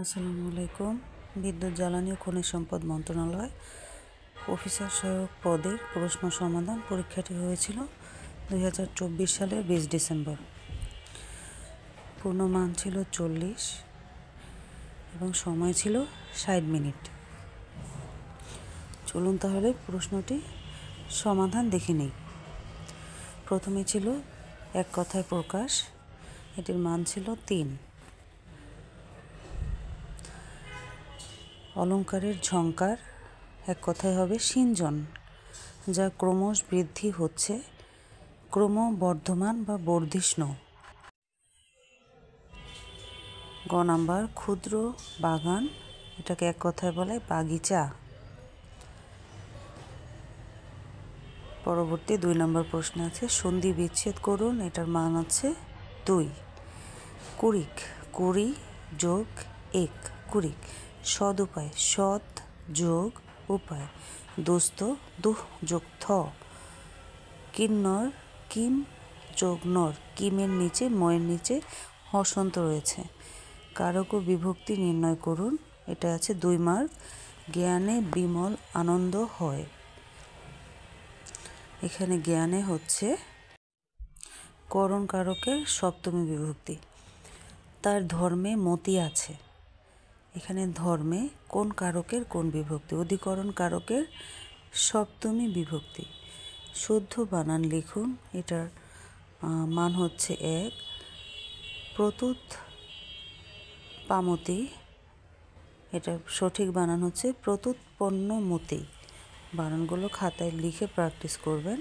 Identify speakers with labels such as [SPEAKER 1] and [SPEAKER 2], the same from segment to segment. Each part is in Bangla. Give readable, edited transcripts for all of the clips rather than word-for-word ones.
[SPEAKER 1] আসসালামু আলাইকুম। বিদ্যুৎ জ্বালানি ও খনিজ সম্পদ মন্ত্রণালয় অফিসার সহায়ক পদের প্রশ্ন সমাধান পরীক্ষাটি হয়েছিল 2024 সালের 20 ডিসেম্বর। পূর্ণমান ছিল 40 এবং সময় ছিল 60 মিনিট। চলুন তাহলে প্রশ্নটি সমাধান দেখে নিই। প্রথমে ছিল এক কথায় প্রকাশ, এটির মান ছিল 3। অলঙ্কারের ঝংকার এক কথায় হবে সিঞ্জন, যা ক্রমশ বৃদ্ধি হচ্ছে, ক্রমবর্ধমান বা বর্ধিষ্ণু। গ নাম্বার ক্ষুদ্র বাগান, এটাকে এক কথায় বলে বাগিচা। পরবর্তী 2 নম্বর প্রশ্ন আছে সন্ধি বিচ্ছেদ করুন, এটার মান আছে 2। কুড়িক, কুড়ি যোগ 1 কুড়িক। সদ উপায়, সৎ যোগ উপায়। দুস্থ, দুহ যোগ থ। কিন্নর, কিম যোগ নর। কিমের নিচে ময়ের নিচে হসন্ত রয়েছে। কারক ও বিভক্তি নির্ণয় করুন, এটা আছে 2 মার্ক। জ্ঞানে বিমল আনন্দ হয়, এখানে জ্ঞানে হচ্ছে করণ কারকের সপ্তমী বিভক্তি। তার ধর্মে মতি আছে, এখানে ধর্মে কোন কারকের কোন বিভক্তি, অধিকরণ কারকের সপ্তমী বিভক্তি। শুদ্ধ বানান লিখুন, এটার মান হচ্ছে 1। প্রতুত পামতি, এটা সঠিক বানান হচ্ছে প্রতুৎপন্নমতি। বানানগুলো খাতায় লিখে প্র্যাকটিস করবেন।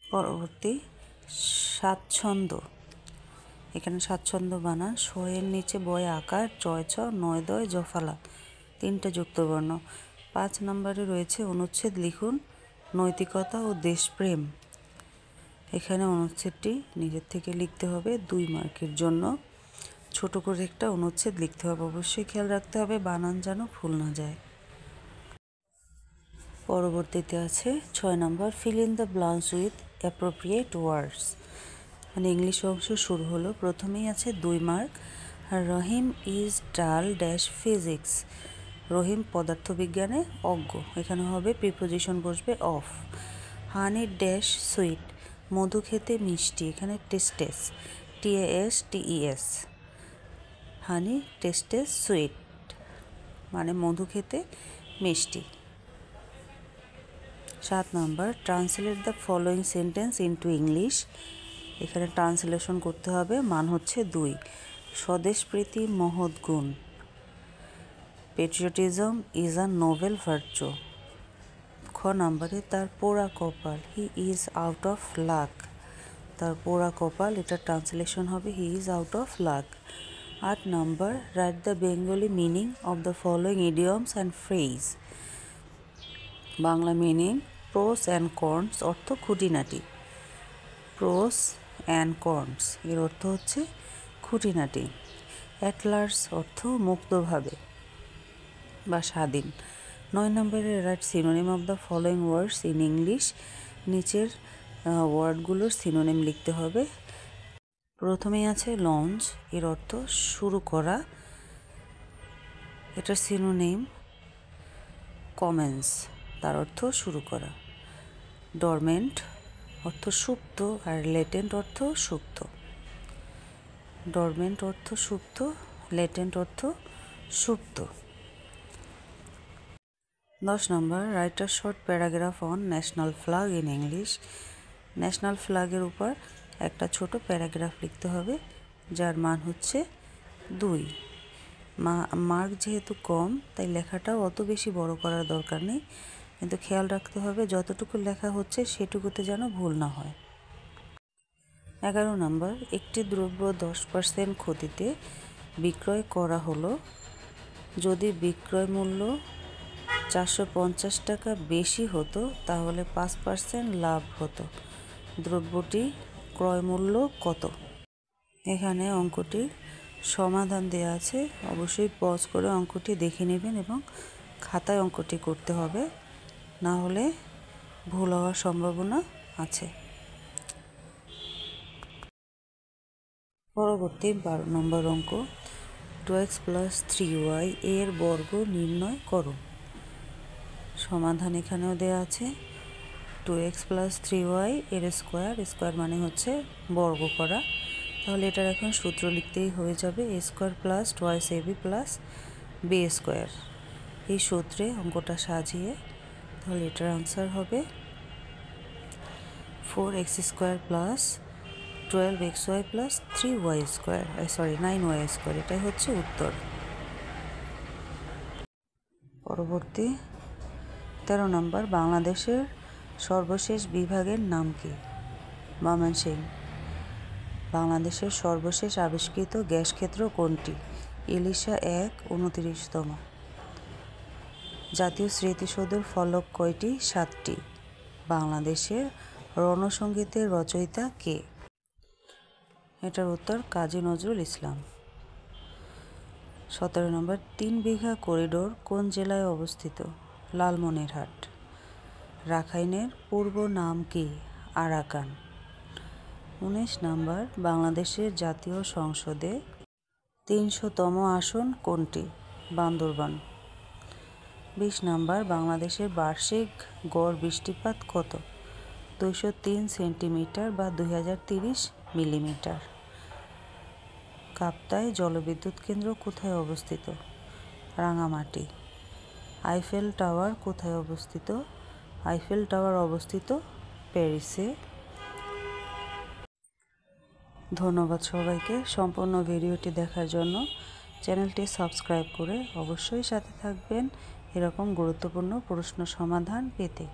[SPEAKER 1] পরবর্তী স্বাচ্ছন্দ্য, এখানে স্বাচ্ছন্দ্য বানান শয়ের নিচে বয় আকার, চয় ছ, নয় দয় জফালা, 3টে যুক্তবর্ণ। 5 নম্বরে রয়েছে অনুচ্ছেদ লিখুন, নৈতিকতা ও দেশপ্রেম। এখানে অনুচ্ছেদটি নিজের থেকে লিখতে হবে 2 মার্কের জন্য। ছোট করে একটা অনুচ্ছেদ লিখতে হবে, অবশ্যই খেয়াল রাখতে হবে বানান যেন ভুল না যায়। পরবর্তীতে আছে 6 নম্বর fill in the blanks with appropriate words. মানে ইংলিশ অংশ শুরু হলো, প্রথমেই আছে 2 mark. Rahim is dull dash physics. Rahim পদার্থবিজ্ঞানে অজ্ঞ, এখানে হবে প্রিপোজিশন বসবে অফ। হানি ড্যাশ সুইট, মধু খেতে মিষ্টি, এখানে টেস্টেস, TASTES। হানি টেস্টেস সুইট, মানে মধু খেতে মিষ্টি। 7 number translate the following sentence into English. এখানে ট্রান্সলেশন করতে হবে, মান হচ্ছে 2। স্বদেশপ্রীতি মহৎ গুণ। Patriotism is a noble virtue. খ নম্বরে তার পোড়া কপাল, he is out of luck. তার পোড়া কপাল, এটা ট্রান্সলেশন হবে he is out of luck. 8 number write the Bengali meaning of the following idioms and phrase. Bangla meaning pros and cons, অর্থ খুঁটিনাটি। প্রোস অ্যান্ড কর্নস এর অর্থ হচ্ছে খুঁটিনাটি। অ্যাটলার্স অর্থ মুক্তভাবে বা স্বাধীন। 9 নম্বরে right synonym of the following words in English. নিচের ওয়ার্ডগুলোর সিনোনিম লিখতে হবে। প্রথমেই আছে লঞ্চ, এর অর্থ শুরু করা, এটার সিনোনিম কমেন্স, তার অর্থ শুরু করা। ডরমেন্ট অর্থ সুপ্ত, আর লেটেন্ট অর্থ সুপ্ত। ডরমেন্ট অর্থ সুপ্ত, লেটেন্ট অর্থ সুপ্ত। 10 number write a short paragraph on national flag in English. National ফ্ল্যাগের উপর একটা ছোট প্যারাগ্রাফ লিখতে হবে, যার মান হচ্ছে 2। মার্ক যেহেতু কম, তাই লেখাটাও অত বেশি বড় করার দরকার নেই, কিন্তু খেয়াল রাখতে হবে যতটুকু লেখা হচ্ছে সেটুকুতে যেন ভুল না হয়। 11 নম্বর একটি দ্রব্য 10% ক্ষতিতে বিক্রয় করা হলো, যদি বিক্রয় মূল্য 450 টাকা বেশি হতো তাহলে 5% লাভ হতো। দ্রব্যটি ক্রয় মূল্য কত? এখানে অঙ্কটির সমাধান দেওয়া আছে, অবশ্যই পজ করে অঙ্কটি দেখে নেবেন এবং খাতায় অঙ্কটি করতে হবে, না হলে ভুল হওয়ার সম্ভাবনা আছে। পরবর্তী 12 নম্বর অঙ্ক 2x প্লাস 3y এর বর্গ নির্ণয় করো। সমাধান এখানেও দেওয়া আছে। 2x প্লাস 3y এর স্কোয়ার মানে হচ্ছে বর্গ করা, তাহলে এটার এখন সূত্র লিখতেই হয়ে যাবে a square plus 2ab plus b square. এই সূত্রে অঙ্কটা সাজিয়ে তাহলে এটার আনসার হবে 4x square plus 12xy plus 3y square, 9y square, এটাই হচ্ছে উত্তর। পরবর্তী 13 নম্বর, বাংলাদেশের সর্বশেষ বিভাগের নাম কি? ময়মনসিংহ। বাংলাদেশের সর্বশেষ আবিষ্কৃত গ্যাস ক্ষেত্র কোনটি? ইলিশা 1 29তম। জাতীয় স্মৃতিসৌধের ফলক কয়টি? 7টি। বাংলাদেশের রণসঙ্গীতের রচয়িতা কে? এটার উত্তর কাজী নজরুল ইসলাম। 17 নম্বর, 3 বিঘা করিডোর কোন জেলায় অবস্থিত? লালমনিরহাট। রাখাইনের পূর্ব নাম কি? আরাকান। 19 নম্বর, বাংলাদেশের জাতীয় সংসদে 300তম আসন কোনটি? বান্দরবান। 20 নম্বর, বাংলাদেশের বার্ষিক গড় বৃষ্টিপাত কত? 203 সেন্টিমিটার বা 2030 মিলিমিটার। কাপ্তাই জলবিদ্যুৎ কেন্দ্র কোথায় অবস্থিত? রাঙামাটি। আইফেল টাওয়ার কোথায় অবস্থিত? আইফেল টাওয়ার অবস্থিত প্যারিসে। ধন্যবাদ সবাইকে সম্পূর্ণ ভিডিওটি দেখার জন্য। চ্যানেলটি সাবস্ক্রাইব করে অবশ্যই সাথে থাকবেন এরকম গুরুত্বপূর্ণ প্রশ্ন সমাধান পেতে।